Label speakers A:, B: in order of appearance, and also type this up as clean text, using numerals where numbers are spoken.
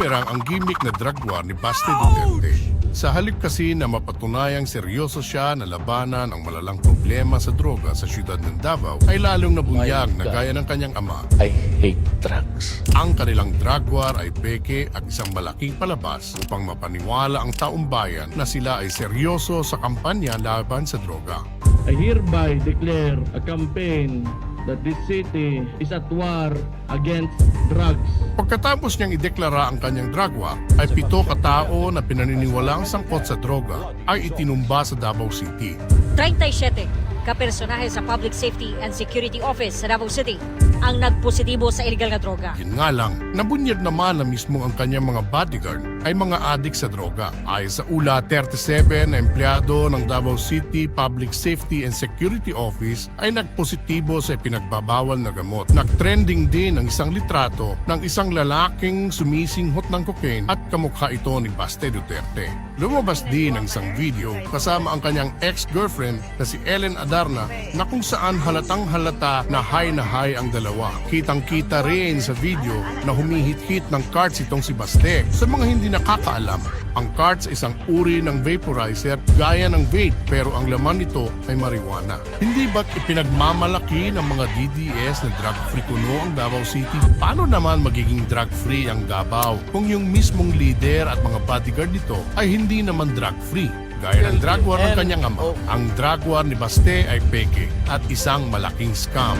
A: bumerang ang gimmick na drug war ni Baste Duterte. Sa halip kasi na mapatunayang seryoso siya na labanan ang malalang problema sa droga sa siyudad ng Davao, ay lalong nabunyag na gaya ng kanyang ama.
B: I hate drugs.
A: Ang kanilang drug war ay peke at isang malaking palabas upang mapaniwala ang taong bayan na sila ay seryoso sa kampanya laban sa droga.
C: I hereby declare a campaign that this city is at war against drugs.
A: Pagkatapos niyang ideklara ang kanyang drug war, ay 7 katao na pinaniniwalaang sangkot sa droga ay itinumba sa Davao City.
D: 37 kapersonahe sa Public Safety and Security Office sa Davao City ang nagpositibo sa illegal na droga.
A: Yun nga lang, nabunyag naman na mismo ang kanyang mga bodyguard ay mga adik sa droga. Ayon sa ula, 37 na empleyado ng Davao City Public Safety and Security Office ay nagpositibo sa ipinagbabawal na gamot. Nagtrending din ang isang litrato ng isang lalaking sumisinghot ng cocaine at kamukha ito ni Baste Duterte. Lumabas din ang isang video kasama ang kanyang ex-girlfriend na si Ellen Adarna na kung saan halatang halata na high ang dalawa. Kitang-kita rin sa video na humihit-hit ng carts itong si Baste. Sa mga hindi nakakaalam, ang carts ay isang uri ng vaporizer gaya ng vape pero ang laman nito ay marijuana. Hindi ba't ipinagmamalaki ng mga DDS na drug-free kuno ang Davao City? Paano naman magiging drug-free ang Davao kung yung mismong leader at mga bodyguard nito ay hindi naman drug-free? Gaya ng drug war ng kanyang ama, ang drug war ni Baste ay peke at isang malaking scam.